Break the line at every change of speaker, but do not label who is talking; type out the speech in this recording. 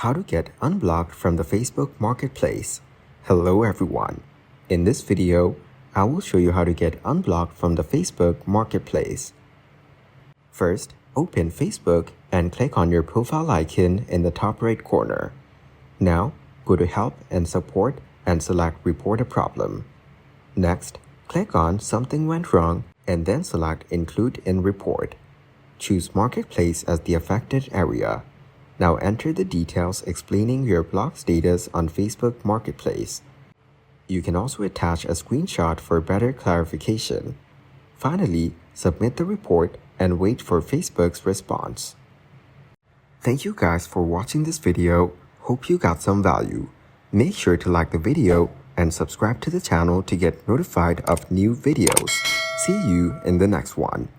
How to get unblocked from the Facebook Marketplace. Hello everyone. In this video, I will show you how to get unblocked from the Facebook Marketplace. First, open Facebook and click on your profile icon in the top right corner. Now, go to Help and Support and select Report a Problem. Next, click on Something Went Wrong and then select Include in Report. Choose Marketplace as the affected area. Now enter the details explaining your block status on Facebook Marketplace. You can also attach a screenshot for better clarification. Finally, submit the report and wait for Facebook's response. Thank you guys for watching this video. Hope you got some value. Make sure to like the video and subscribe to the channel to get notified of new videos. See you in the next one.